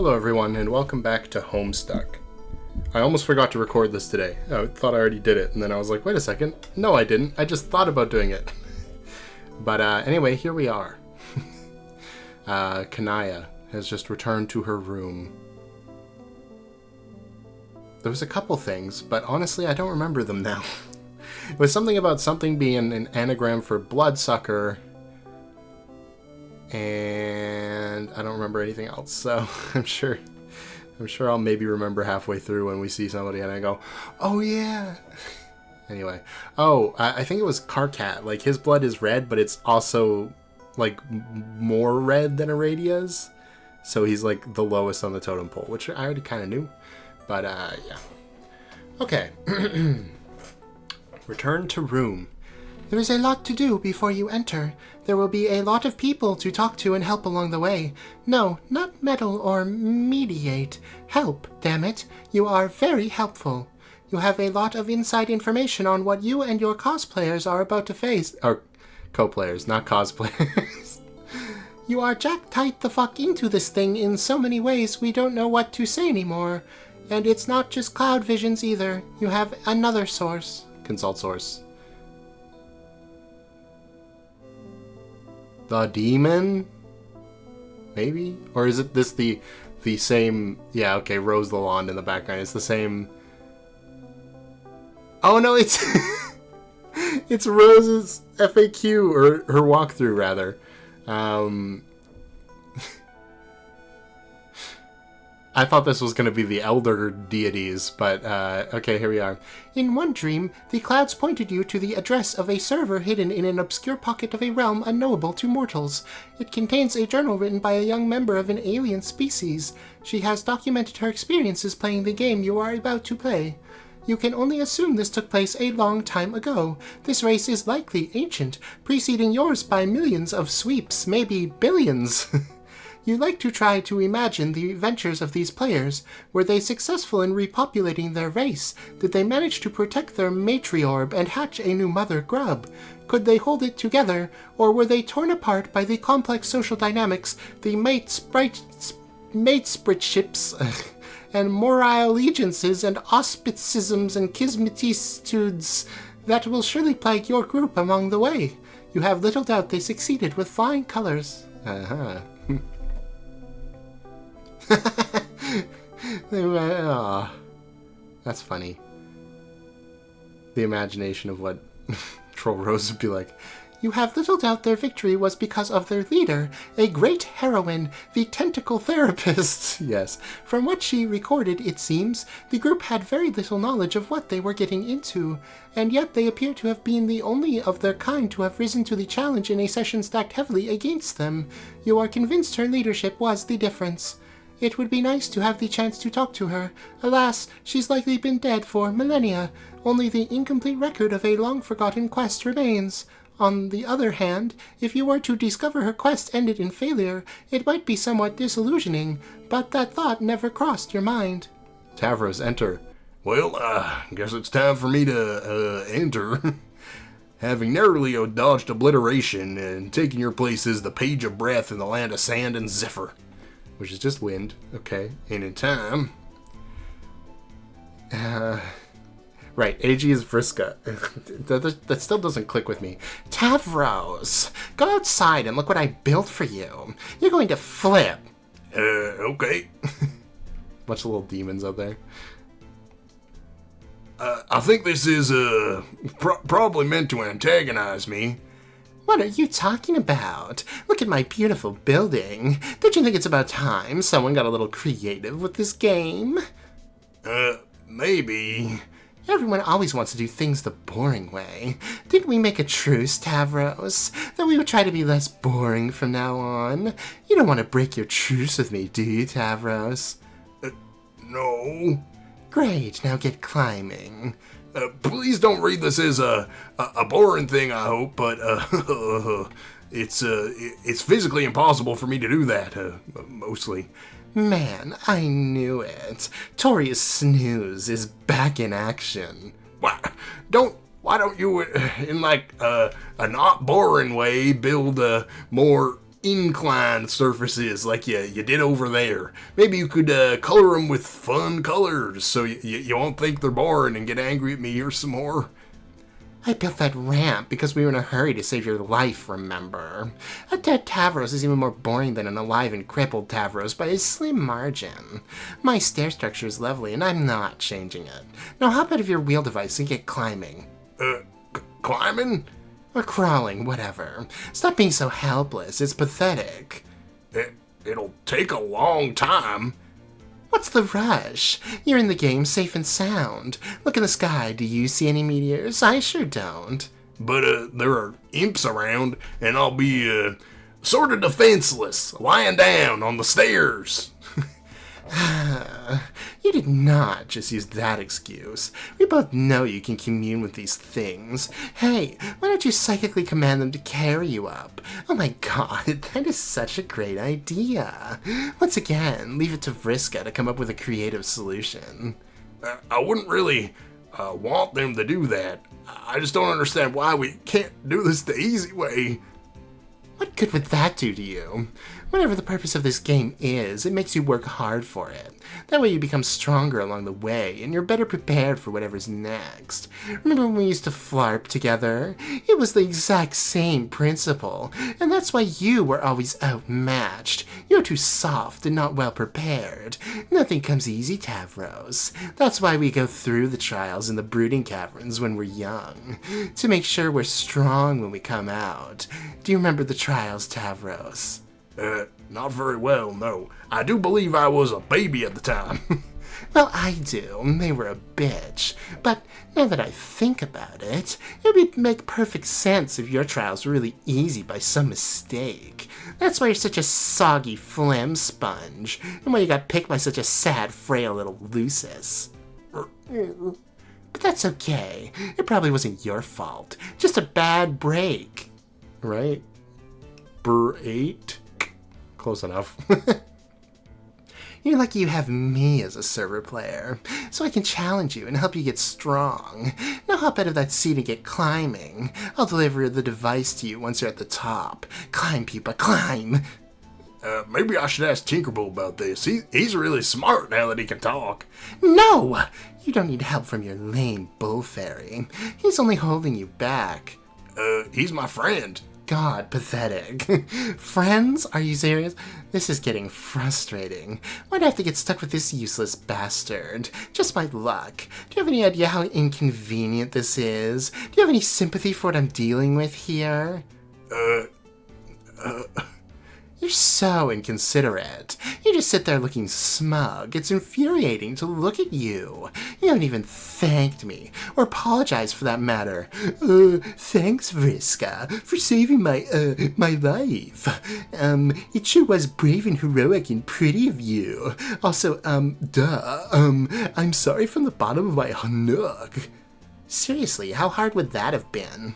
Hello everyone, and welcome back to Homestuck. I almost forgot to record this today. I thought I already did it, and then I was like, wait a second. No, I didn't. I just thought about doing it. But anyway, here we are. Kanaya has just returned to her room. There was a couple things, but honestly, I don't remember them now. It was something about something being an anagram for bloodsucker, and I don't remember anything else, so I'm sure I'll maybe remember halfway through when we see somebody and I go, oh yeah. Anyway, I think it was Carcat. Like, his blood is red, but it's also like more red than Iradia's, so he's like the lowest on the totem pole, which I already kind of knew, but yeah. Okay. Return to room. There is a lot to do before you enter. There will be a lot of people to talk to and help along the way. No, not meddle or mediate. Help, damn it. You are very helpful. You have a lot of inside information on what you and your cosplayers are about to face. Or co-players, not cosplayers. You are jacked tight the fuck into this thing in so many ways we don't know what to say anymore. And it's not just cloud visions either. You have another source. Consult source. The demon? Maybe? Or is it this the same... Yeah, okay, Rose the Lawn in the background. It's the same... Oh no, it's... it's Rose's FAQ, or her walkthrough, rather. I thought this was going to be the elder deities, but okay, here we are. In one dream, the clouds pointed you to the address of a server hidden in an obscure pocket of a realm unknowable to mortals. It contains a journal written by a young member of an alien species. She has documented her experiences playing the game you are about to play. You can only assume this took place a long time ago. This race is likely ancient, preceding yours by millions of sweeps, maybe billions. You like to try to imagine the adventures of these players. Were they successful in repopulating their race? Did they manage to protect their matriorb and hatch a new mother grub? Could they hold it together, or were they torn apart by the complex social dynamics, the matespritships, and moral allegiances and auspicisms and kismetitudes that will surely plague your group along the way? You have little doubt they succeeded with flying colors. Uh-huh. Oh, that's funny. The imagination of what Troll Rose would be like. You have little doubt their victory was because of their leader, a great heroine, the tentacle therapist. Yes, from what she recorded, it seems, the group had very little knowledge of what they were getting into, and yet they appear to have been the only of their kind to have risen to the challenge in a session stacked heavily against them. You are convinced her leadership was the difference. It would be nice to have the chance to talk to her. Alas, she's likely been dead for millennia. Only the incomplete record of a long-forgotten quest remains. On the other hand, if you were to discover her quest ended in failure, it might be somewhat disillusioning, but that thought never crossed your mind. Tavros, enter. Well, guess it's time for me to, enter. Having narrowly dodged obliteration and taking your place as the page of breath in the land of sand and zephyr. Which is just wind. Okay. And in time... Right, AG is Vriska. that still doesn't click with me. Tavros, go outside and look what I built for you. You're going to flip. Okay. Bunch of little demons out there. I think this is, probably meant to antagonize me. What are you talking about? Look at my beautiful building. Don't you think it's about time someone got a little creative with this game? Maybe. Everyone always wants to do things the boring way. Didn't we make a truce, Tavros? That we would try to be less boring from now on? You don't want to break your truce with me, do you, Tavros? No. Great, now get climbing. Please don't read this as a boring thing, I hope, but it's physically impossible for me to do that, mostly. Man, I knew it. Tori's snooze is back in action. Why don't you, in like a not boring way, build more inclined surfaces like you did over there. Maybe you could color them with fun colors so you won't think they're boring and get angry at me or some more. I built that ramp because we were in a hurry to save your life, remember? A dead Tavros is even more boring than an alive and crippled Tavros by a slim margin. My stair structure is lovely, and I'm not changing it. Now how about if your wheel device and get climbing? Climbing? Or crawling, whatever. Stop being so helpless, it's pathetic. It'll take a long time. What's the rush? You're in the game safe and sound. Look in the sky, do you see any meteors? I sure don't. But there are imps around, and I'll be sort of defenseless, lying down on the stairs. You did not just use that excuse. We both know you can commune with these things. Hey, why don't you psychically command them to carry you up? Oh my god, that is such a great idea. Once again, leave it to Vriska to come up with a creative solution. I wouldn't really want them to do that. I just don't understand why we can't do this the easy way. What good would that do to you? Whatever the purpose of this game is, it makes you work hard for it. That way you become stronger along the way, and you're better prepared for whatever's next. Remember when we used to flarp together? It was the exact same principle, and that's why you were always outmatched. You're too soft and not well prepared. Nothing comes easy, Tavros. That's why we go through the trials in the brooding caverns when we're young, to make sure we're strong when we come out. Do you remember the trials, Tavros? Not very well, no. I do believe I was a baby at the time. Well, I do. They were a bitch. But now that I think about it, it would make perfect sense if your trials were really easy by some mistake. That's why you're such a soggy phlegm sponge, and why you got picked by such a sad, frail little Lucis. But that's okay. It probably wasn't your fault. Just a bad break. Right? Break? Close enough. You're lucky you have me as a server player, so I can challenge you and help you get strong. Now hop out of that seat and get climbing. I'll deliver the device to you once you're at the top. Climb, Pupa, climb! Maybe I should ask Tinkerbell about this. He's really smart now that he can talk. No! You don't need help from your lame bull fairy. He's only holding you back. He's my friend. God, pathetic. Friends? Are you serious? This is getting frustrating. Why'd I have to get stuck with this useless bastard? Just my luck. Do you have any idea how inconvenient this is? Do you have any sympathy for what I'm dealing with here? You're so inconsiderate. You just sit there looking smug. It's infuriating to look at you. You haven't even thanked me, or apologized for that matter. Thanks, Vriska, for saving my life. It sure was brave and heroic and pretty of you. Also, I'm sorry from the bottom of my nook. Seriously, how hard would that have been?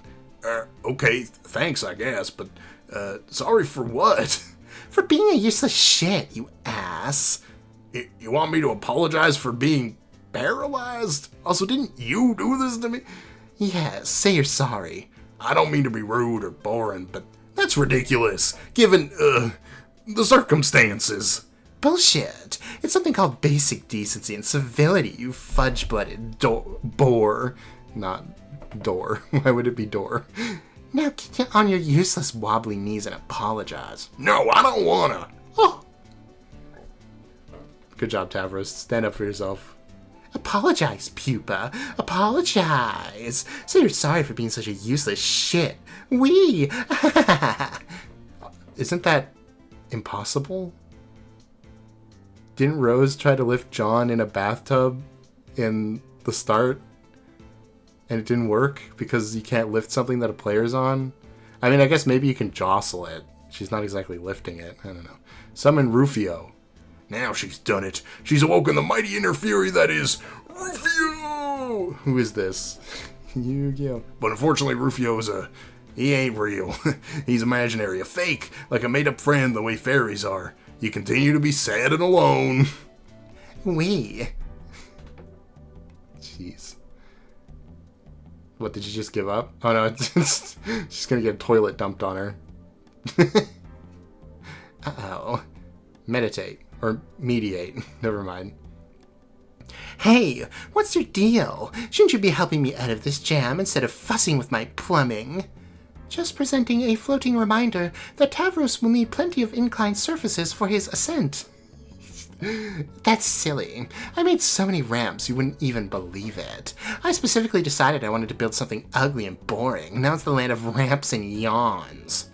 Okay, thanks, I guess, but, sorry for what? For being a useless shit, you ass. You want me to apologize for being paralyzed? Also, didn't you do this to me? Yes, say you're sorry. I don't mean to be rude or boring, but that's ridiculous, given, the circumstances. Bullshit. It's something called basic decency and civility, you fudge-blooded bore. Not door. Why would it be door? Now get on your useless wobbly knees and apologize. No, I don't wanna. Oh. Good job, Tavros. Stand up for yourself. Apologize, Pupa. Apologize. Say you're sorry for being such a useless shit. Isn't that impossible? Didn't Rose try to lift John in a bathtub in the start? And it didn't work because you can't lift something that a player's on? I mean, I guess maybe you can jostle it. She's not exactly lifting it. I don't know. Summon Rufio. Now she's done it. She's awoken the mighty inner fury that is Rufio! Who is this? Yu-Gi-Oh! But unfortunately, Rufio is he ain't real. He's imaginary, a fake, like a made-up friend the way fairies are. You continue to be sad and alone. Jeez. What, did you just give up? Oh no, she's gonna get a toilet dumped on her. Uh-oh. Meditate. Or mediate. Never mind. Hey, what's your deal? Shouldn't you be helping me out of this jam instead of fussing with my plumbing? Just presenting a floating reminder that Tavros will need plenty of inclined surfaces for his ascent. That's silly. I made so many ramps you wouldn't even believe it. I specifically decided I wanted to build something ugly and boring. Now it's the land of ramps and yawns.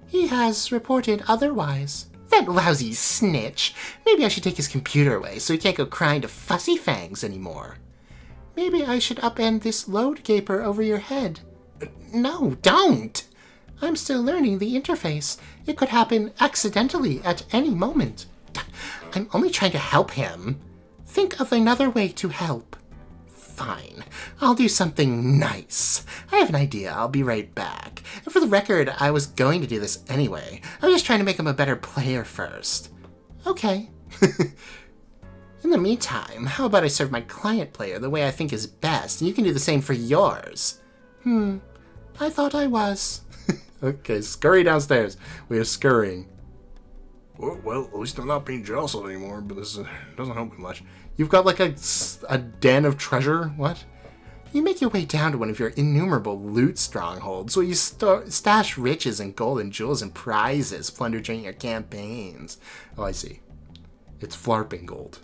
He has reported otherwise. That lousy snitch. Maybe I should take his computer away so he can't go crying to Fussy Fangs anymore. Maybe I should upend this load gaper over your head. No, don't! I'm still learning the interface. It could happen accidentally at any moment. I'm only trying to help him. Think of another way to help. Fine. I'll do something nice. I have an idea. I'll be right back. And for the record, I was going to do this anyway. I was just trying to make him a better player first. Okay. In the meantime, how about I serve my client player the way I think is best, and you can do the same for yours? I thought I was. Okay, scurry downstairs. We are scurrying. Well, at least I'm not being jostled anymore, but this doesn't help me much. You've got like a den of treasure? What? You make your way down to one of your innumerable loot strongholds, where you stash riches and gold and jewels and prizes plundered during your campaigns. Oh, I see. It's flarping gold.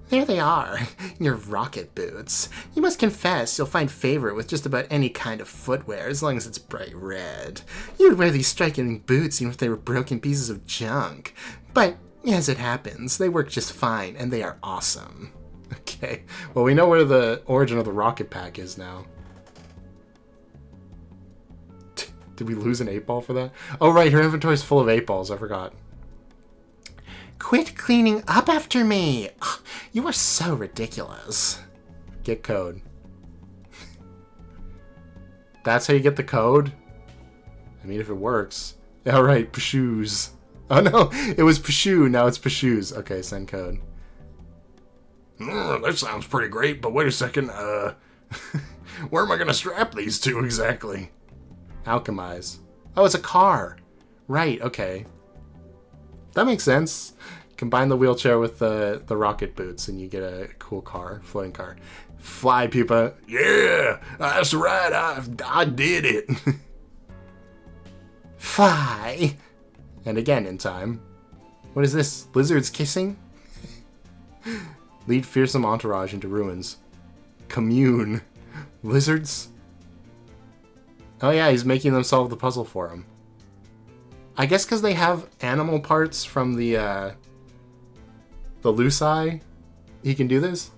There they are, your rocket boots. You must confess you'll find favor with just about any kind of footwear, as long as it's bright red. You would wear these striking boots even if they were broken pieces of junk. But, as it happens, they work just fine, and they are awesome. Okay, well, we know where the origin of the rocket pack is now. Did we lose an 8-ball for that? Oh, right, her inventory's full of 8-balls, I forgot. Quit cleaning up after me! You are so ridiculous. Get code. That's how you get the code? I mean, if it works. All right, Pashoo's. Oh, no, it was Pashoo, now it's Pashoo's. Okay, send code. That sounds pretty great, but wait a second, where am I gonna strap these to exactly? Alchemize. Oh, it's a car. Right, okay. That makes sense. Combine the wheelchair with the rocket boots and you get a cool car, floating car. Fly, Pupa. Yeah, that's right, I did it. Fly. And again in time. What is this? Lizards kissing? Lead fearsome entourage into ruins. Commune. Lizards? Oh yeah, he's making them solve the puzzle for him. I guess because they have animal parts from the Luci, he can do this?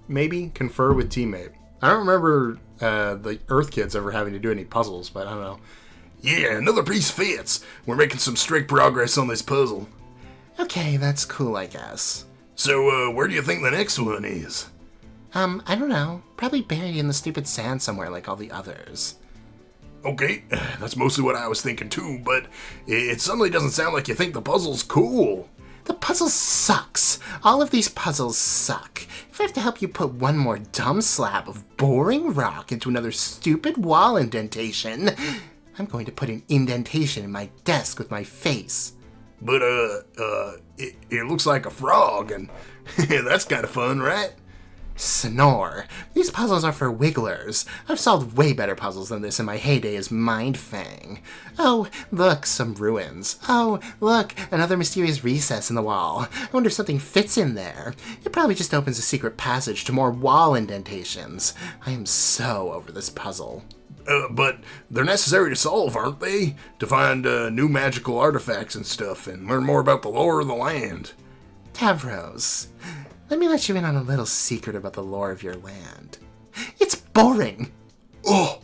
Maybe confer with teammate. I don't remember the Earth kids ever having to do any puzzles, but I don't know. Yeah, another piece fits. We're making some strict progress on this puzzle. Okay, that's cool, I guess. So, where do you think the next one is? I don't know. Probably buried in the stupid sand somewhere like all the others. Okay, that's mostly what I was thinking too, but it suddenly doesn't sound like you think the puzzle's cool. The puzzle sucks. All of these puzzles suck. If I have to help you put one more dumb slab of boring rock into another stupid wall indentation, I'm going to put an indentation in my desk with my face. But, it looks like a frog, and that's kind of fun, right? Snore. These puzzles are for wigglers. I've solved way better puzzles than this in my heyday as Mindfang. Oh, look, some ruins. Oh, look, another mysterious recess in the wall. I wonder if something fits in there. It probably just opens a secret passage to more wall indentations. I am so over this puzzle. But they're necessary to solve, aren't they? To find new magical artifacts and stuff, and learn more about the lore of the land. Tavros, let me let you in on a little secret about the lore of your land. It's boring! Oh!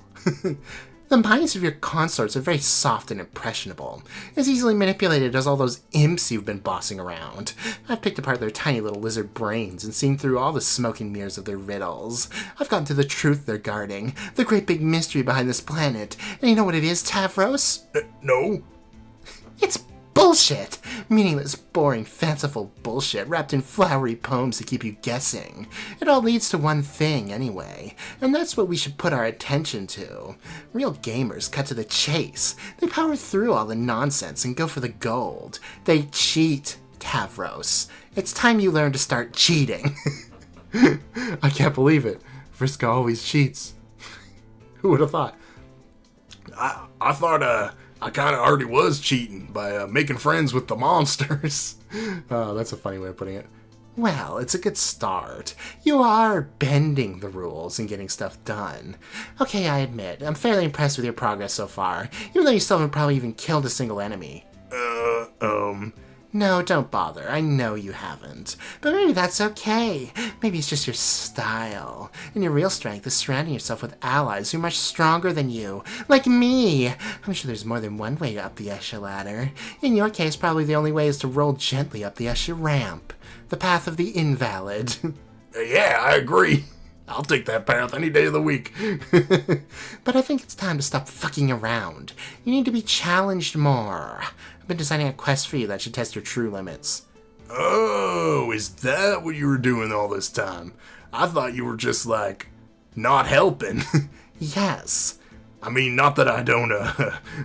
The minds of your consorts are very soft and impressionable, as easily manipulated as all those imps you've been bossing around. I've picked apart their tiny little lizard brains and seen through all the smoke and mirrors of their riddles. I've gotten to the truth they're guarding, the great big mystery behind this planet. And you know what it is, Tavros? No? It's bullshit! Meaningless, boring, fanciful bullshit wrapped in flowery poems to keep you guessing. It all leads to one thing, anyway, and that's what we should put our attention to. Real gamers cut to the chase. They power through all the nonsense and go for the gold. They cheat, Tavros. It's time you learn to start cheating. I can't believe it. Vriska always cheats. Who would have thought? I thought I kind of already was cheating by making friends with the monsters. Oh, that's a funny way of putting it. Well, it's a good start. You are bending the rules and getting stuff done. Okay, I admit, I'm fairly impressed with your progress so far, even though you still haven't probably even killed a single enemy. No, don't bother. I know you haven't. But maybe that's okay. Maybe it's just your style. And your real strength is surrounding yourself with allies who are much stronger than you. Like me! I'm sure there's more than one way up the Esha ladder. In your case, probably the only way is to roll gently up the Esha ramp. The path of the invalid. Yeah, I agree. I'll take that path any day of the week. But I think it's time to stop fucking around. You need to be challenged more. I've been designing a quest for you that should test your true limits. Oh, is that what you were doing all this time? I thought you were just, like, not helping. Yes. I mean, not that I don't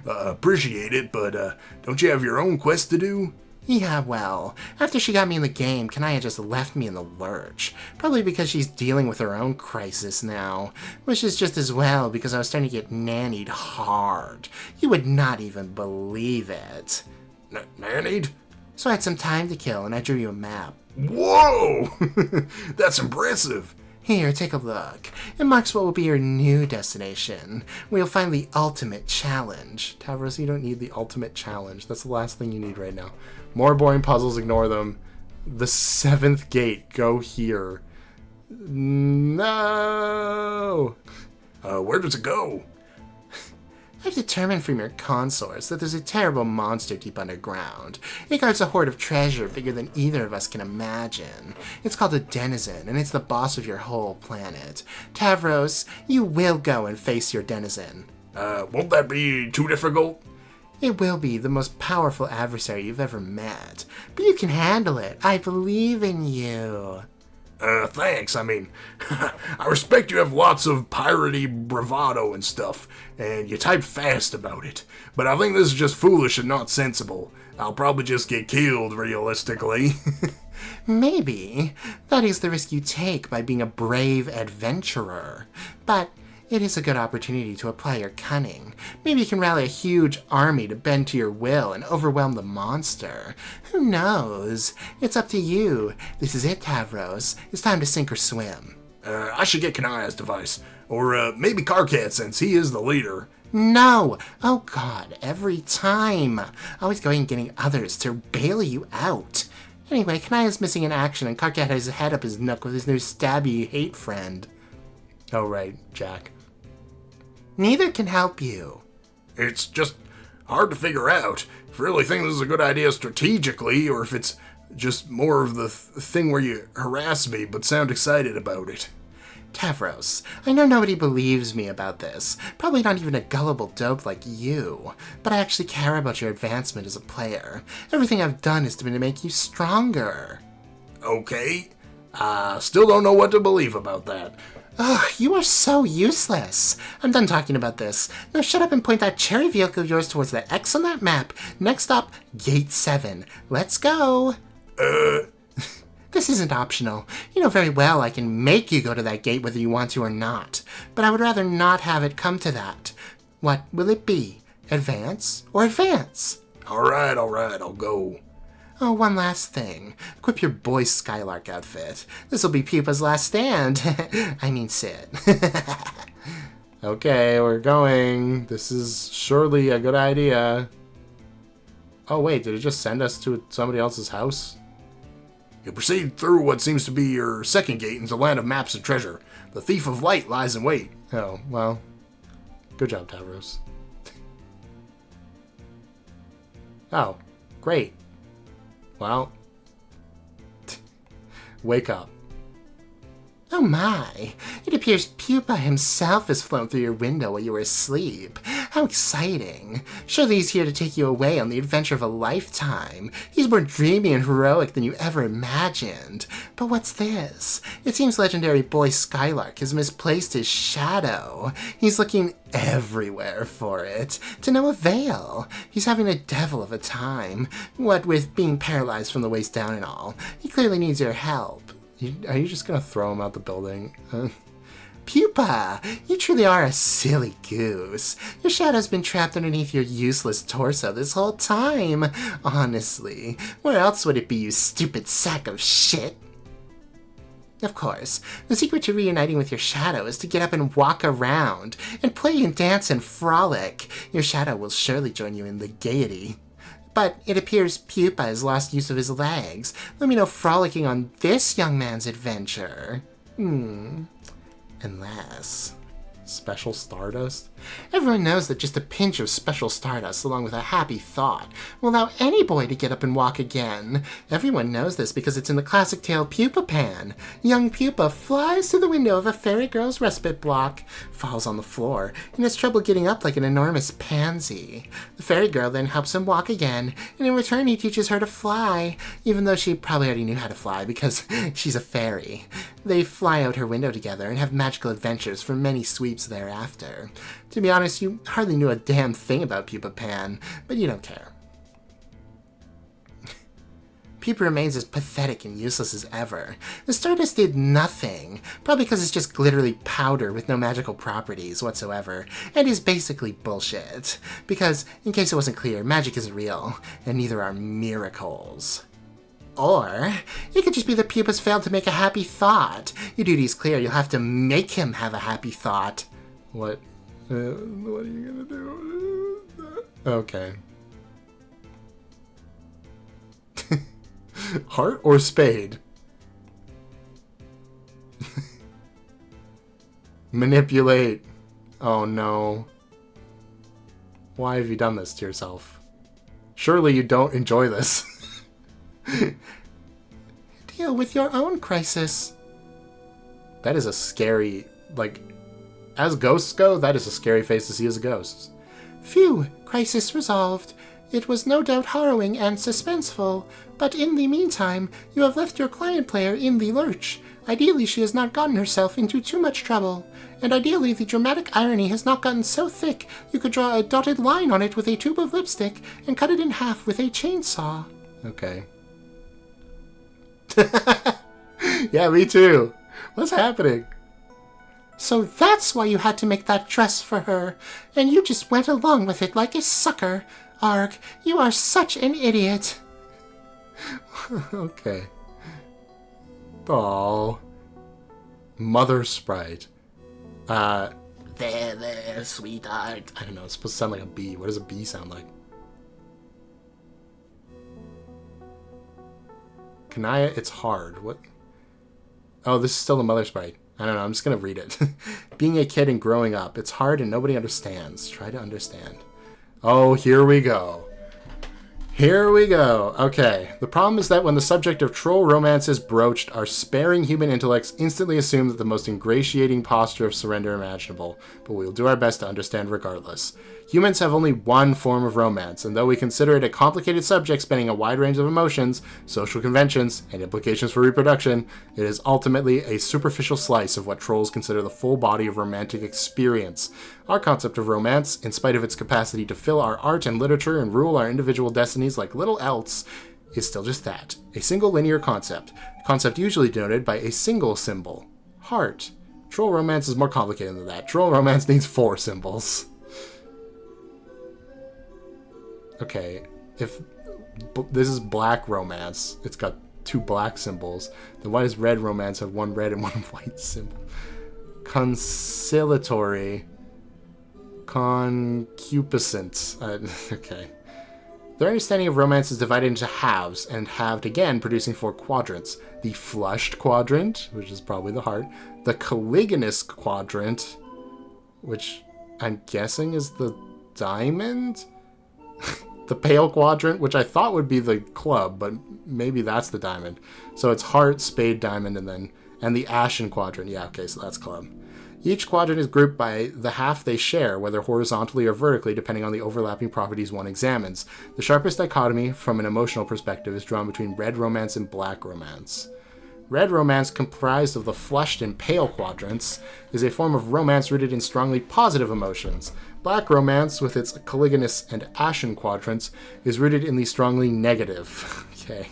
appreciate it, but don't you have your own quest to do? Yeah, well, after she got me in the game, Kanaya just left me in the lurch. Probably because she's dealing with her own crisis now. Which is just as well, because I was starting to get nannied hard. You would not even believe it. Nannied? So I had some time to kill, and I drew you a map. Whoa! That's impressive. Here, take a look. It marks what will be your new destination, where you'll find the ultimate challenge. Tavros, you don't need the ultimate challenge. That's the last thing you need right now. More boring puzzles, ignore them. The 7th gate, go here. No! Where does it go? I've determined from your consource that there's a terrible monster deep underground. It guards a hoard of treasure bigger than either of us can imagine. It's called a denizen, and it's the boss of your whole planet. Tavros, you will go and face your denizen. Won't that be too difficult? It will be the most powerful adversary you've ever met. But you can handle it. I believe in you. Thanks. I mean, I respect you have lots of piratey bravado and stuff, and you type fast about it. But I think this is just foolish and not sensible. I'll probably just get killed, realistically. Maybe. That is the risk you take by being a brave adventurer. But it is a good opportunity to apply your cunning. Maybe you can rally a huge army to bend to your will and overwhelm the monster. Who knows? It's up to you. This is it, Tavros. It's time to sink or swim. I should get Kanaya's device. Or maybe Karkat, since he is the leader. No! Oh god, every time. Always going and getting others to bail you out. Anyway, Kanaya's missing in action and Karkat has his head up his nook with his new stabby hate friend. Oh right, Jack. Neither can help you. It's just hard to figure out if you really think this is a good idea strategically, or if it's just more of the thing where you harass me but sound excited about it. Tavros, I know nobody believes me about this. Probably not even a gullible dope like you. But I actually care about your advancement as a player. Everything I've done is to make you stronger. Okay. Still don't know what to believe about that. Ugh, you are so useless. I'm done talking about this. Now shut up and point that cherry vehicle of yours towards the X on that map. Next up, Gate 7. Let's go. This isn't optional. You know very well I can make you go to that gate whether you want to or not. But I would rather not have it come to that. What will it be? Advance or advance? Alright, I'll go. Oh, one last thing. Equip your boy Skylark outfit. This'll be Pupa's last stand. I mean sit. Okay, we're going. This is surely a good idea. Oh wait, did it just send us to somebody else's house? You proceed through what seems to be your second gate into the land of maps and treasure. The thief of light lies in wait. Oh, well. Good job, Tavros. Oh, great. Well, wake up. Oh my, it appears Pupa himself has flown through your window while you were asleep. how exciting. Surely he's here to take you away on the adventure of a lifetime. He's more dreamy and heroic than you ever imagined. But what's this? It seems legendary boy Skylark has misplaced his shadow. He's looking everywhere for it, to no avail. He's having a devil of a time, what with being paralyzed from the waist down and all. He clearly needs your help. Are you just gonna throw him out the building? Pupa, you truly are a silly goose. Your shadow's been trapped underneath your useless torso this whole time. Honestly, where else would it be, you stupid sack of shit? Of course, the secret to reuniting with your shadow is to get up and walk around, and play and dance and frolic. Your shadow will surely join you in the gaiety. But it appears Pupa has lost use of his legs. Let me know frolicking on this young man's adventure. Unless... Special stardust? Everyone knows that just a pinch of special stardust along with a happy thought will allow any boy to get up and walk again. Everyone knows this because it's in the classic tale Pupa Pan. Young Pupa flies through the window of a fairy girl's respite block, falls on the floor, and has trouble getting up like an enormous pansy. The fairy girl then helps him walk again, and in return he teaches her to fly, even though she probably already knew how to fly because she's a fairy. They fly out her window together and have magical adventures for many sweeps thereafter. To be honest, you hardly knew a damn thing about Pupa Pan, but you don't care. Pupa remains as pathetic and useless as ever. The Stardust did nothing, probably because it's just glittery powder with no magical properties whatsoever, and is basically bullshit. Because, in case it wasn't clear, magic isn't real, and neither are miracles. Or, it could just be that Pupa's failed to make a happy thought. Your duty's clear, you'll have to make him have a happy thought. What are you gonna do? Okay. Heart or spade? Manipulate. Oh no. Why have you done this to yourself? Surely you don't enjoy this. Deal with your own crisis. That is a scary, like, as ghosts go, that is a scary face to see as a ghost. Phew, crisis resolved. It was no doubt harrowing and suspenseful, but in the meantime, you have left your client player in the lurch. Ideally, she has not gotten herself into too much trouble, and ideally the dramatic irony has not gotten so thick you could draw a dotted line on it with a tube of lipstick and cut it in half with a chainsaw. Okay. Yeah, me too. What's happening? So that's why you had to make that dress for her, and you just went along with it like a sucker. Arg, you are such an idiot. Okay. Oh. Mother Sprite. There, sweetheart. I don't know, it's supposed to sound like a bee. What does a bee sound like? Kanaya, it's hard. What? Oh, this is still the Mother Sprite. I don't know, I'm just gonna read it. Being a kid and growing up, it's hard and nobody understands. Try to understand. Oh, here we go. Here we go. Okay. The problem is that when the subject of troll romance is broached, our sparing human intellects instantly assume that the most ingratiating posture of surrender imaginable, but we will do our best to understand regardless. Humans have only one form of romance, and though we consider it a complicated subject spanning a wide range of emotions, social conventions, and implications for reproduction, it is ultimately a superficial slice of what trolls consider the full body of romantic experience. Our concept of romance, in spite of its capacity to fill our art and literature and rule our individual destinies like little else, is still just that, a single linear concept, a concept usually denoted by a single symbol, heart. Troll romance is more complicated than that. Troll romance needs 4 symbols. Okay, if this is black romance, it's got 2 black symbols, then why does red romance have 1 red and 1 white symbol? Conciliatory. Concupiscence. Okay. Their understanding of romance is divided into halves, and halved again, producing 4 quadrants. The flushed quadrant, which is probably the heart. The caligonous quadrant, which I'm guessing is the diamond? The pale quadrant, which I thought would be the club, but maybe that's the diamond. So it's heart, spade, diamond, and the ashen quadrant. Yeah, okay, so that's club. Each quadrant is grouped by the half they share, whether horizontally or vertically, depending on the overlapping properties one examines. The sharpest dichotomy, from an emotional perspective, is drawn between red romance and black romance. Red romance, comprised of the flushed and pale quadrants, is a form of romance rooted in strongly positive emotions. Black romance, with its caligulous and ashen quadrants, is rooted in the strongly negative. Okay.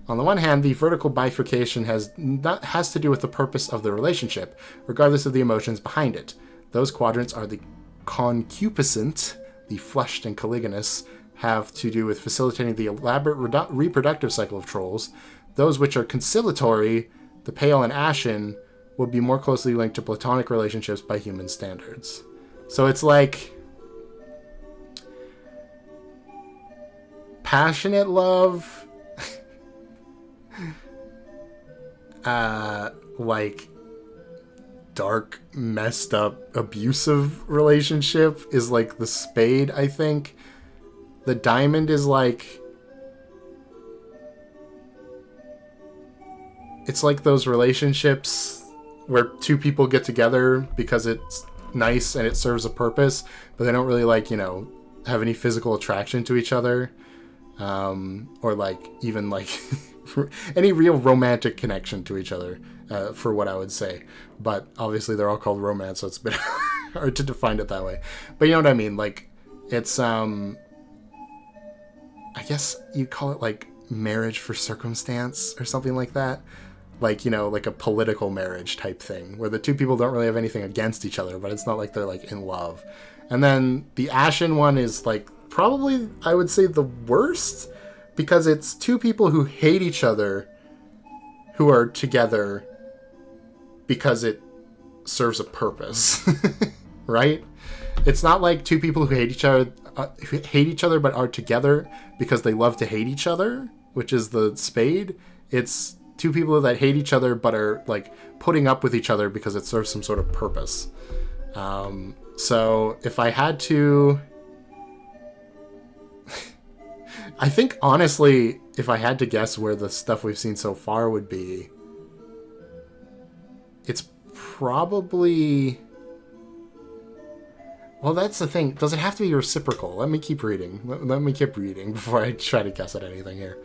On the one hand, the vertical bifurcation has to do with the purpose of the relationship, regardless of the emotions behind it. Those quadrants are the concupiscent, the flushed and caligulous, have to do with facilitating the elaborate reproductive cycle of trolls. Those which are conciliatory, the pale and ashen, would be more closely linked to platonic relationships by human standards. So it's like passionate love, like dark, messed up, abusive relationship is like the spade, I think. The diamond is like, it's like those relationships where two people get together because it's nice and it serves a purpose, but they don't really, like, you know, have any physical attraction to each other, or like even like any real romantic connection to each other, for what I would say. But obviously they're all called romance, so it's a bit hard to define it that way. But you know what I mean? Like, it's I guess you call it like marriage for circumstance or something like that. Like, you know, like a political marriage type thing, where the two people don't really have anything against each other, but it's not like they're like in love. And then the ashen one is like probably, I would say, the worst, because it's two people who hate each other who are together because it serves a purpose. Right? It's not like two people who hate each other but are together because they love to hate each other, which is the spade. It's two people that hate each other but are like putting up with each other because it serves some sort of purpose. So if I had to, I think honestly, if I had to guess where the stuff we've seen so far would be, it's probably, well, that's the thing. Does it have to be reciprocal? Let me keep reading. Let me keep reading before I try to guess at anything here.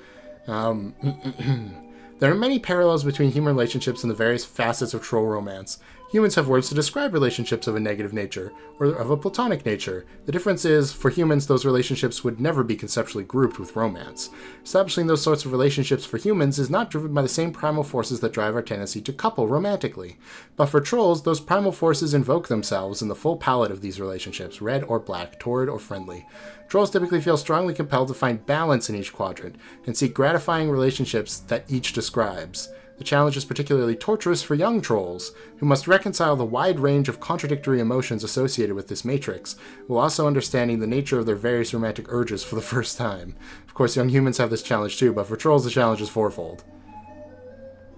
There are many parallels between human relationships and the various facets of troll romance. Humans have words to describe relationships of a negative nature, or of a platonic nature. The difference is, for humans, those relationships would never be conceptually grouped with romance. Establishing those sorts of relationships for humans is not driven by the same primal forces that drive our tendency to couple romantically. But for trolls, those primal forces invoke themselves in the full palette of these relationships, red or black, torrid or friendly. Trolls typically feel strongly compelled to find balance in each quadrant, and seek gratifying relationships that each describes. The challenge is particularly torturous for young trolls, who must reconcile the wide range of contradictory emotions associated with this matrix, while also understanding the nature of their various romantic urges for the first time. Of course, young humans have this challenge too, but for trolls the challenge is fourfold.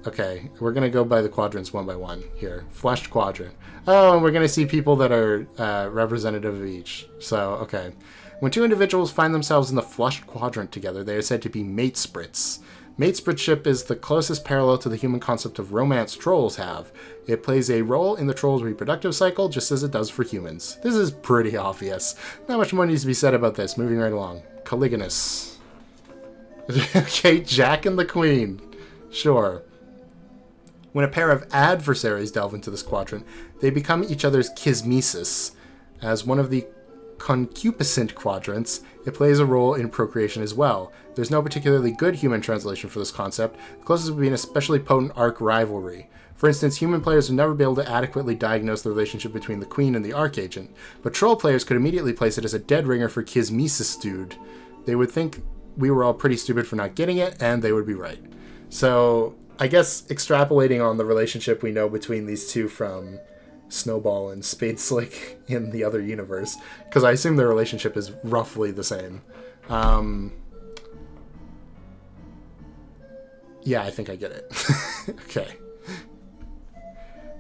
Okay, we're going to go by the quadrants one by one here. Flushed quadrant. Oh, and we're going to see people that are representative of each. So, okay. When two individuals find themselves in the flushed quadrant together, they are said to be matesprits. Matespritship is the closest parallel to the human concept of romance trolls have. It plays a role in the troll's reproductive cycle, just as it does for humans. This is pretty obvious. Not much more needs to be said about this. Moving right along. Caligulous. Okay, Jack and the Queen. Sure. When a pair of adversaries delve into this quadrant, they become each other's kismesis. As one of the concupiscent quadrants, it plays a role in procreation as well. There's no particularly good human translation for this concept. The closest would be an especially potent arc rivalry. For instance, human players would never be able to adequately diagnose the relationship between the queen and the archagent, but troll players could immediately place it as a dead ringer for kismesis dude. They would think we were all pretty stupid for not getting it, and they would be right. So, I guess extrapolating on the relationship we know between these two from Snowball and Spade Slick in the other universe, because I assume their relationship is roughly the same. Yeah, I think I get it. Okay.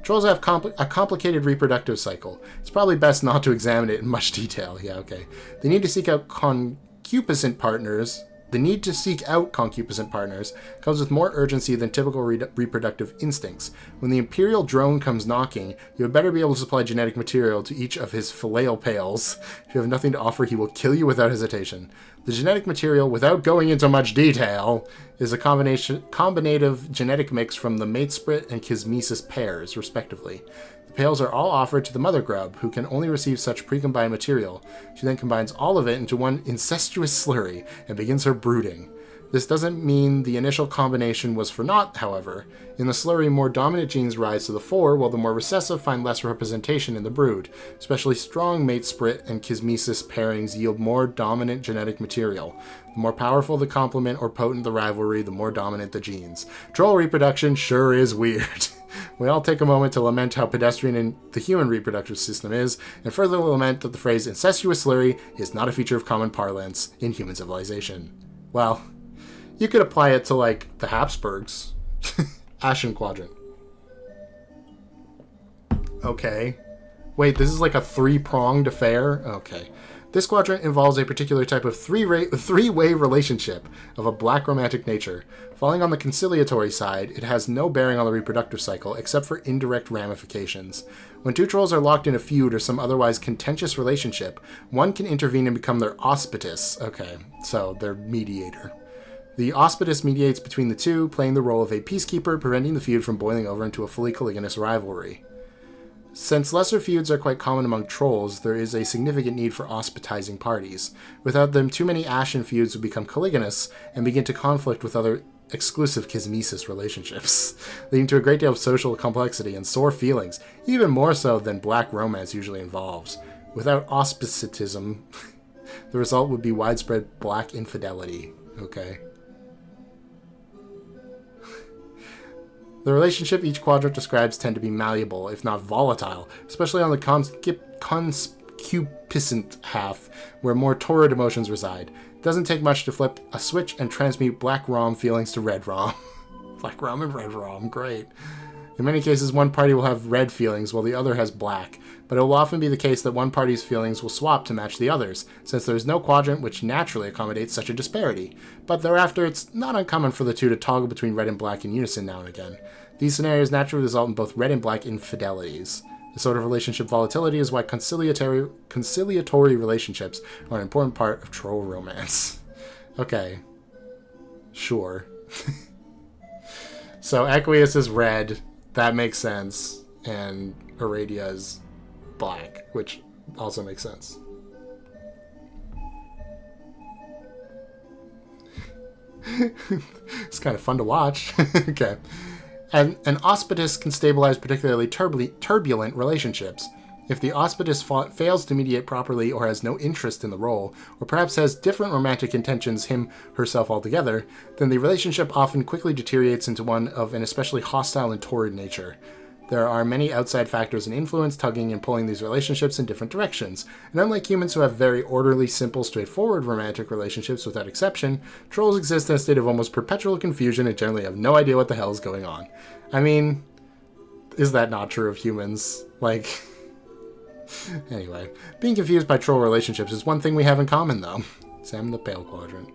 Trolls have a complicated reproductive cycle. It's probably best not to examine it in much detail. Yeah, okay. They need to seek out concupiscent partners. The need to seek out concupiscent partners comes with more urgency than typical reproductive instincts. When the Imperial drone comes knocking, you had better be able to supply genetic material to each of his filial pails. If you have nothing to offer, he will kill you without hesitation. The genetic material, without going into much detail, is a combinative genetic mix from the matesprit and kismesis pairs, respectively. The pails are all offered to the mother grub, who can only receive such pre-combined material. She then combines all of it into one incestuous slurry and begins her brooding. This doesn't mean the initial combination was for naught, however. In the slurry, more dominant genes rise to the fore, while the more recessive find less representation in the brood. Especially strong matesprit and kismesis pairings yield more dominant genetic material. The more powerful the complement or potent the rivalry, the more dominant the genes. Troll reproduction sure is weird. We all take a moment to lament how pedestrian the human reproductive system is, and further lament that the phrase incestuous slurry is not a feature of common parlance in human civilization. Well, you could apply it to, like, the Habsburgs. Ashen quadrant. Okay. Wait, this is like a three-pronged affair? Okay. This quadrant involves a particular type of three-way relationship of a black romantic nature. Falling on the conciliatory side, it has no bearing on the reproductive cycle, except for indirect ramifications. When two trolls are locked in a feud or some otherwise contentious relationship, one can intervene and become their auspitus. Okay, so their mediator. The auspitus mediates between the two, playing the role of a peacekeeper, preventing the feud from boiling over into a fully colligonous rivalry. Since lesser feuds are quite common among trolls, there is a significant need for auspitizing parties. Without them, too many ashen feuds would become colligonous and begin to conflict with other exclusive kismesis relationships, leading to a great deal of social complexity and sore feelings, even more so than black romance usually involves. Without auspicitism, the result would be widespread black infidelity. Okay. The relationship each quadrant describes tend to be malleable, if not volatile, especially on the concupiscent half, where more torrid emotions reside. It doesn't take much to flip a switch and transmute black rom feelings to red rom. Black rom and red rom, great. In many cases, one party will have red feelings while the other has black, but it will often be the case that one party's feelings will swap to match the other's, since there is no quadrant which naturally accommodates such a disparity. But thereafter, it's not uncommon for the two to toggle between red and black in unison now and again. These scenarios naturally result in both red and black infidelities. This sort of relationship volatility is why conciliatory relationships are an important part of troll romance. Okay. Sure. So Aqueous is red. That makes sense. And Aradia is black, which also makes sense. It's kind of fun to watch. Okay. And an auspitus can stabilize particularly turbulent relationships. If the auspitus fails to mediate properly or has no interest in the role, or perhaps has different romantic intentions herself altogether, then the relationship often quickly deteriorates into one of an especially hostile and torrid nature. There are many outside factors and influence tugging and pulling these relationships in different directions, and unlike humans who have very orderly, simple, straightforward romantic relationships without exception, trolls exist in a state of almost perpetual confusion and generally have no idea what the hell is going on. I mean, is that not true of humans? Like... Anyway, being confused by troll relationships is one thing we have in common, though. Examine the Pale Quadrant.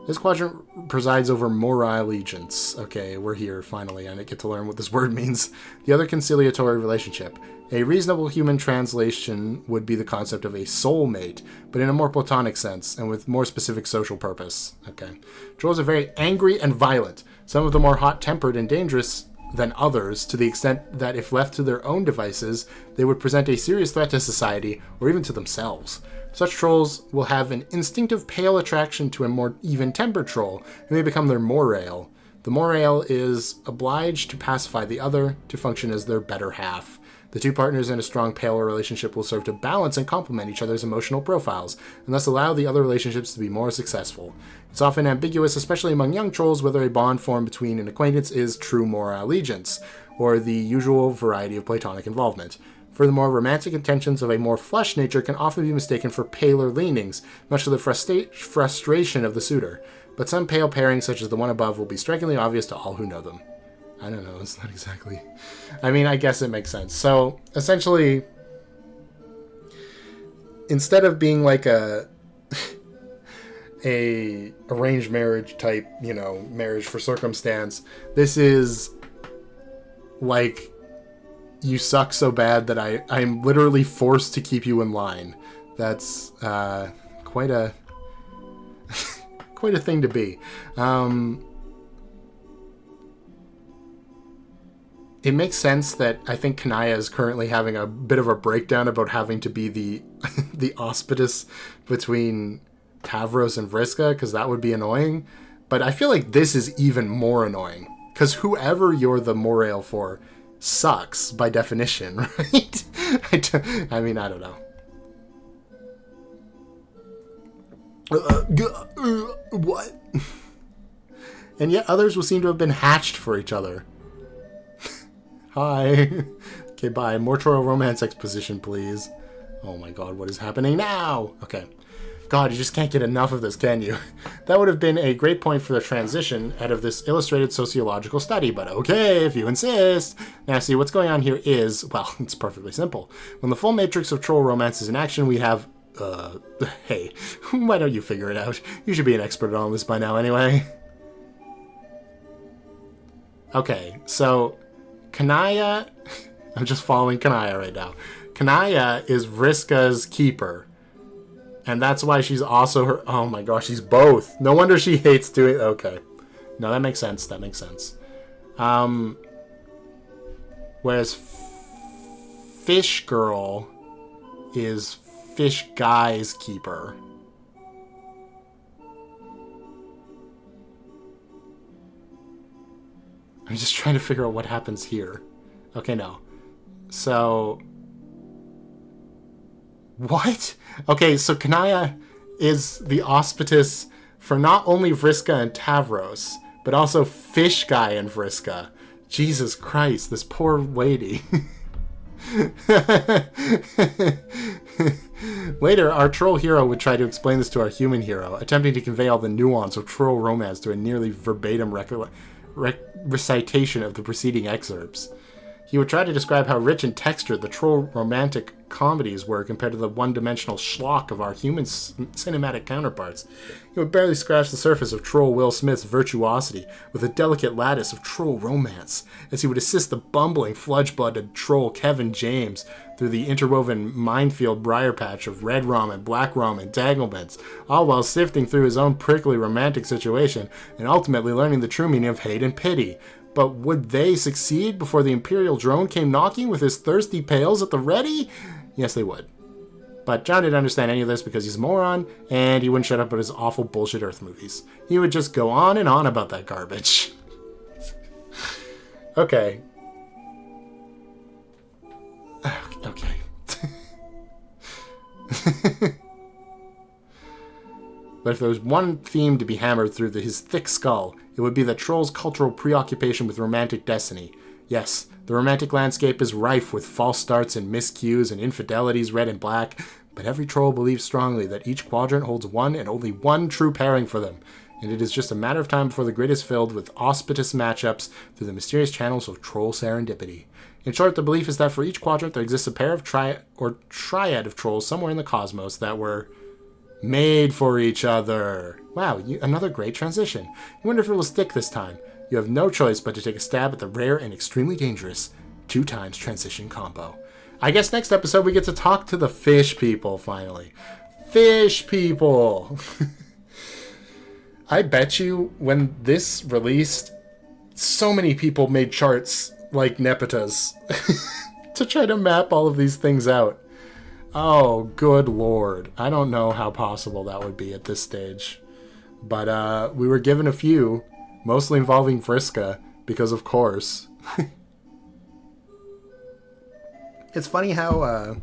This quadrant presides over Mora allegiance. Okay, we're here, finally. I get to learn what this word means. The other conciliatory relationship. A reasonable human translation would be the concept of a soulmate, but in a more platonic sense, and with more specific social purpose. Okay. Trolls are very angry and violent. Some of them are hot-tempered and dangerous than others, to the extent that if left to their own devices, they would present a serious threat to society, or even to themselves. Such trolls will have an instinctive pale attraction to a more even-tempered troll, and may become their morail. The morail is obliged to pacify the other, to function as their better half. The two partners in a strong pale relationship will serve to balance and complement each other's emotional profiles, and thus allow the other relationships to be more successful. It's often ambiguous, especially among young trolls, whether a bond formed between an acquaintance is true moral allegiance, or the usual variety of platonic involvement. Furthermore, romantic intentions of a more flush nature can often be mistaken for paler leanings, much to the frustration of the suitor. But some pale pairings, such as the one above, will be strikingly obvious to all who know them. I don't know, it's not exactly... I mean, I guess it makes sense. So, essentially, instead of being like a... a arranged marriage type, marriage for circumstance. This is like, you suck so bad that I'm literally forced to keep you in line. That's quite a quite a thing to be. It makes sense that I think Kanaya is currently having a bit of a breakdown about having to be the the auspicious between Tavros and Vriska, because that would be annoying. But I feel like this is even more annoying, because whoever you're the morale for sucks by definition, right? I mean, I don't know. What? And yet others will seem to have been hatched for each other. Hi. Okay, bye. More Troll romance exposition, please. Oh my god, what is happening now? Okay. God, you just can't get enough of this, can you? That would have been a great point for the transition out of this illustrated sociological study, but okay, if you insist. Now, see, what's going on here is, well, it's perfectly simple. When the full matrix of troll romance is in action, we have, hey, why don't you figure it out? You should be an expert at all this by now anyway. Okay, so Kanaya, I'm just following Kanaya right now. Kanaya is Vriska's keeper. And that's why she's also her... Oh my gosh, she's both. No wonder she hates doing... Okay. No, that makes sense. That makes sense. Whereas Fish Girl is Fish Guy's keeper. I'm just trying to figure out what happens here. Okay, no. So... What? Okay, so Kanaya is the auspicious for not only Vriska and Tavros, but also Fish Guy and Vriska. Jesus Christ, this poor lady. Later, our troll hero would try to explain this to our human hero, attempting to convey all the nuance of troll romance to a nearly verbatim recitation of the preceding excerpts. He would try to describe how rich and textured the troll romantic comedies were compared to the one-dimensional schlock of our human cinematic counterparts. He would barely scratch the surface of troll Will Smith's virtuosity with a delicate lattice of troll romance, as he would assist the bumbling, fludge-blooded troll Kevin James through the interwoven minefield briar patch of red rum and black rum entanglements, all while sifting through his own prickly romantic situation and ultimately learning the true meaning of hate and pity. But would they succeed before the Imperial drone came knocking with his thirsty pails at the ready? Yes, they would. But John didn't understand any of this because he's a moron, and he wouldn't shut up about his awful bullshit Earth movies. He would just go on and on about that garbage. Okay. Okay. But if there was one theme to be hammered through his thick skull, it would be the troll's cultural preoccupation with romantic destiny. Yes, the romantic landscape is rife with false starts and miscues and infidelities red and black, but every troll believes strongly that each quadrant holds one and only one true pairing for them, and it is just a matter of time before the grid is filled with auspicious matchups through the mysterious channels of troll serendipity. In short, the belief is that for each quadrant there exists a pair of triad of trolls somewhere in the cosmos that were made for each other. Wow, another great transition. I wonder if it will stick this time. You have no choice but to take a stab at the rare and extremely dangerous 2x transition combo. I guess next episode we get to talk to the fish people, finally. Fish people! I bet you when this released, so many people made charts like Nepitas to try to map all of these things out. Oh, good lord. I don't know how possible that would be at this stage. But we were given a few, mostly involving Vriska, because of course. It's funny how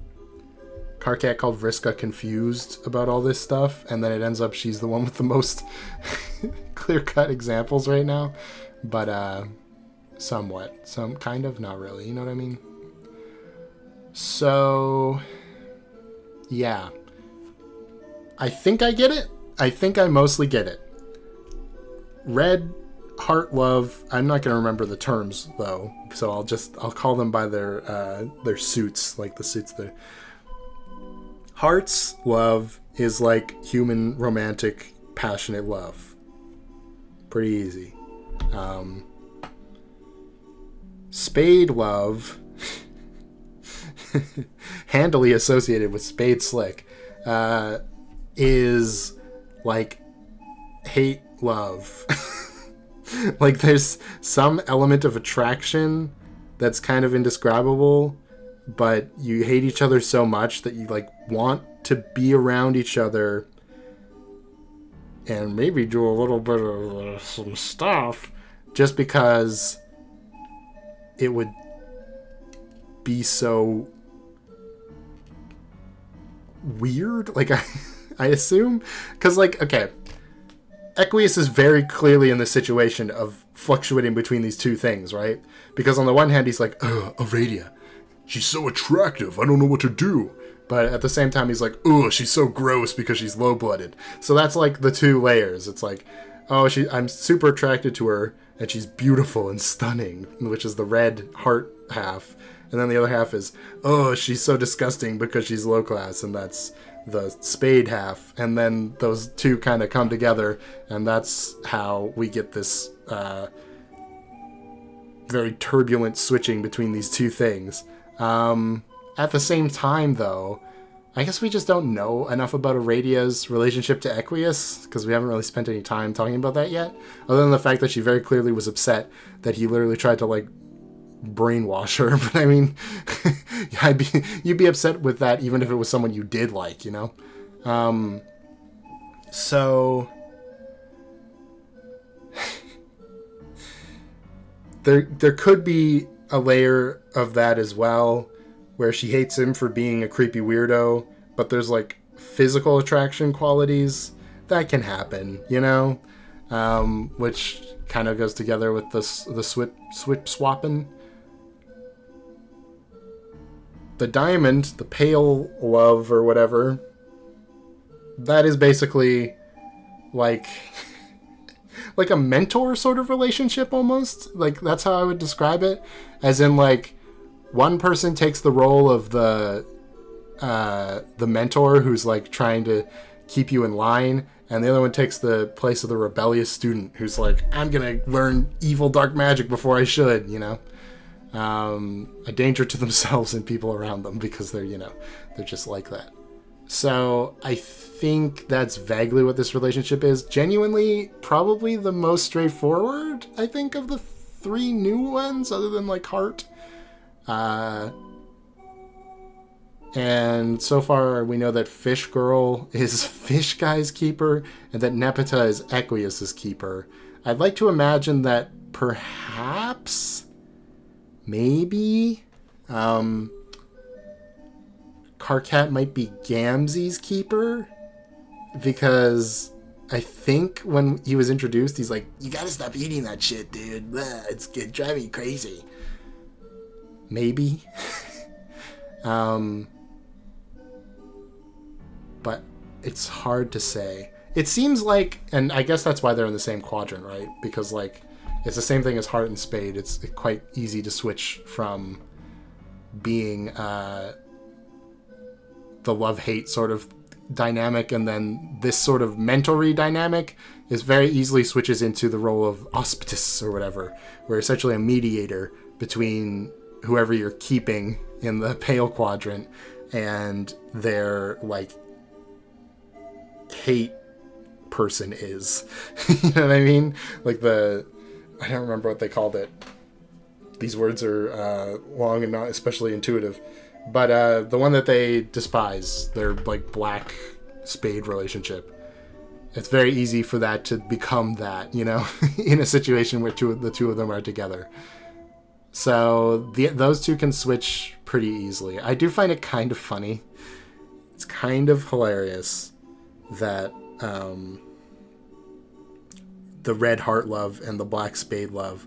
Karkat called Vriska confused about all this stuff, and then it ends up she's the one with the most clear-cut examples right now. But somewhat. Some kind of, not really, you know what I mean? So... yeah. I think I get it. I think I mostly get it. Red, heart, love. I'm not going to remember the terms, though. So I'll call them by their suits. Like the suits Hearts, love is like human romantic passionate love. Pretty easy. Spade love, handily associated with Spade Slick, is like hate love. Like there's some element of attraction that's kind of indescribable, but you hate each other so much that you like want to be around each other and maybe do a little bit of some stuff just because it would be so weird. Like I assume, because like, okay, Equius is very clearly in the situation of fluctuating between these two things, right? Because on the one hand, he's like, Aradia, she's so attractive, I don't know what to do. But at the same time, he's like, she's so gross because she's low-blooded. So that's like the two layers. It's like, I'm super attracted to her, and she's beautiful and stunning, which is the red heart half. And then the other half is, she's so disgusting because she's low-class, and that's the spade half. And then those two kind of come together, and that's how we get this very turbulent switching between these two things. At the same time, though, I guess we just don't know enough about Aradia's relationship to Equius, because we haven't really spent any time talking about that yet, other than the fact that she very clearly was upset that he literally tried to, like, brainwash her. But, I mean, you'd be upset with that even if it was someone you did like, you know? So... there could be a layer of that as well, where she hates him for being a creepy weirdo, but there's like physical attraction qualities that can happen, you know, which kind of goes together with the swip swapping. The diamond, the pale love or whatever, that is basically like like a mentor sort of relationship almost. Like that's how I would describe it, as in like one person takes the role of the mentor who's like trying to keep you in line, and the other one takes the place of the rebellious student who's like, I'm gonna learn evil dark magic before I should, you know. A danger to themselves and people around them because they're, you know, they're just like that. So I think that's vaguely what this relationship is. Genuinely, probably the most straightforward, I think, of the three new ones, other than like Heart. And so far we know that Fish Girl is Fish Guy's keeper and that Nepeta is Equius's keeper. I'd like to imagine that perhaps, maybe, Karkat might be Gamzee's keeper, because I think when he was introduced, he's like, you gotta stop eating that shit, dude. Blah, it's driving me crazy. Maybe. But it's hard to say. It seems like, and I guess that's why they're in the same quadrant, right? Because, like, it's the same thing as Heart and Spade. It's quite easy to switch from being the love-hate sort of dynamic, and then this sort of mentory dynamic is very easily switches into the role of auspitus or whatever, where essentially a mediator between whoever you're keeping in the pale quadrant and their, like, hate person is. You know what I mean? Like I don't remember what they called it. These words are long and not especially intuitive. But the one that they despise, their, like, black spade relationship. It's very easy for that to become that, you know, in a situation where the two of them are together. So those two can switch pretty easily. I do find it kind of funny. It's kind of hilarious that the red heart love and the black spade love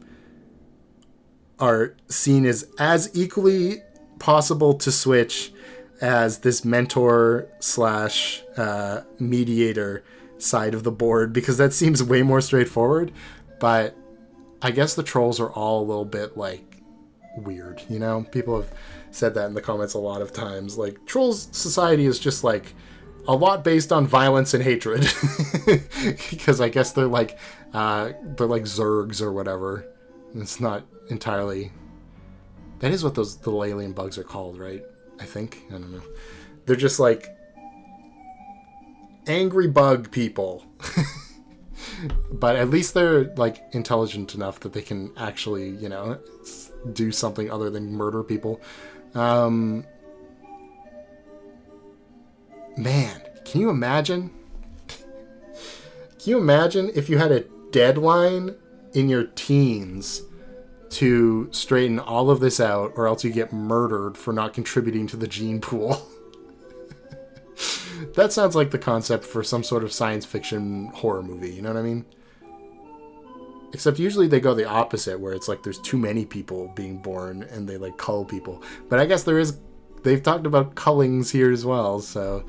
are seen as equally possible to switch as this mentor slash mediator side of the board, because that seems way more straightforward. But I guess the trolls are all a little bit, like, weird, you know? People have said that in the comments a lot of times. Like, trolls society is just, like, a lot based on violence and hatred. Because I guess they're like Zergs or whatever. It's not entirely... That is what those little alien bugs are called, right? I think. I don't know. They're just like angry bug people. But at least they're like intelligent enough that they can actually, you know, do something other than murder people. Man, can you imagine? Can you imagine if you had a deadline in your teens to straighten all of this out, or else you get murdered for not contributing to the gene pool? That sounds like the concept for some sort of science fiction horror movie, you know what I mean? Except usually they go the opposite, where it's like there's too many people being born and they like cull people. But I guess they've talked about cullings here as well, so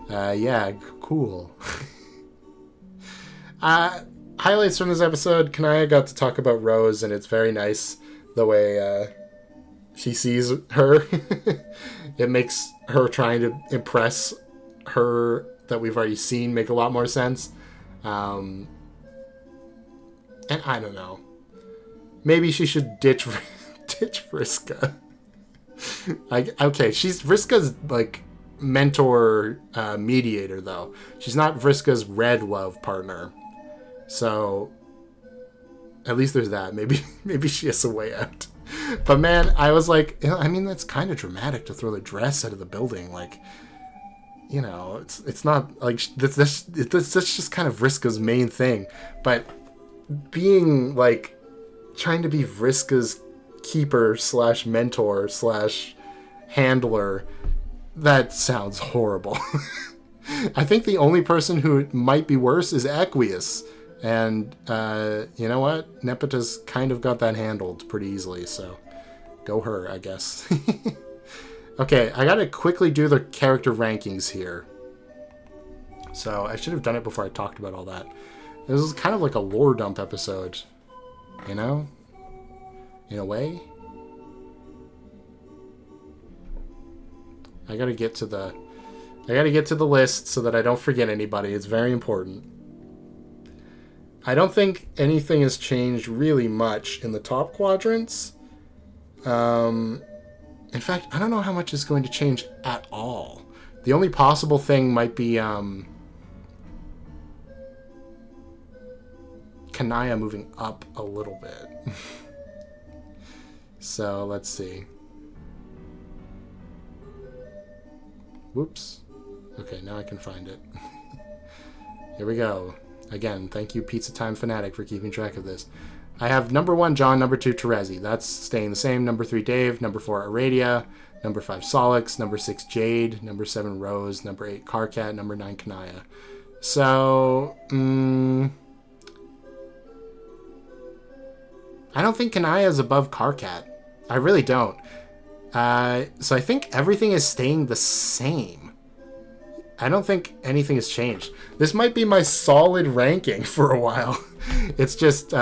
yeah, cool. Highlights from this episode, Kanaya got to talk about Rose, and it's very nice the way she sees her. It makes her trying to impress her that we've already seen make a lot more sense. And I don't know. Maybe she should ditch Vriska. Okay, she's Vriska's like mentor mediator though. She's not Vriska's red love partner. So at least there's that. Maybe she has a way out. But man, I was like, I mean, that's kind of dramatic to throw the dress out of the building. Like, you know, it's not like that's just kind of Vriska's main thing. But being like trying to be Vriska's keeper / mentor / handler, that sounds horrible. I think the only person who might be worse is Aqueous. And you know what? Nepeta's kind of got that handled pretty easily, so go her, I guess. Okay, I gotta quickly do the character rankings here. So I should have done it before I talked about all that. This is kind of like a lore dump episode, you know? In a way. I gotta get to the list so that I don't forget anybody. It's very important. I don't think anything has changed really much in the top quadrants. In fact, I don't know how much is going to change at all. The only possible thing might be Kanaya moving up a little bit. So let's see. Whoops. Okay, now I can find it. Here we go. Again, thank you, Pizza Time Fanatic, for keeping track of this. I have number 1, John. Number 2, Terezi. That's staying the same. Number 3, Dave. Number 4, Aradia. Number 5, Solix. Number 6, Jade. Number 7, Rose. Number 8, Karkat. Number 9, Kanaya. So, I don't think Kanaya is above Karkat. I really don't. So I think everything is staying the same. I don't think anything has changed. This might be my solid ranking for a while. It's just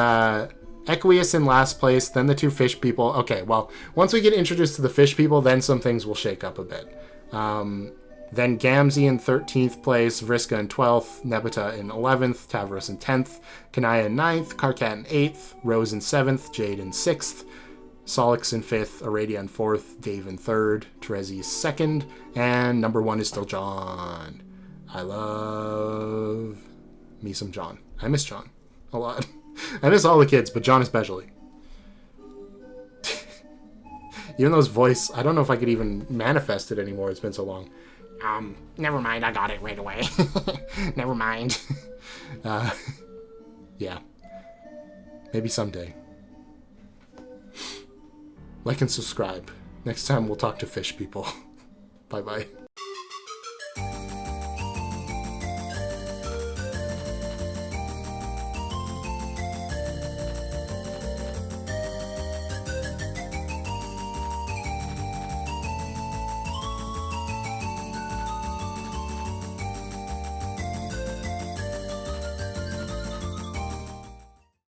Aqueous in last place, then the 2 fish people. Okay, well, once we get introduced to the fish people, then some things will shake up a bit. Then Gamzee in 13th place, Vriska in 12th, Nepeta in 11th, Tavros in 10th, Kanaya in 9th, Karkat in 8th, Rose in 7th, Jade in 6th, Solix in 5th, Aradia in 4th, Dave in 3rd, Terezi is 2nd, and number 1 is still John. I love me some John. I miss John a lot. I miss all the kids, but John especially. Even though his voice, I don't know if I could even manifest it anymore. It's been so long. Never mind, I got it right away. Never mind. Yeah. Maybe someday. Like and subscribe. Next time we'll talk to fish people. Bye-bye.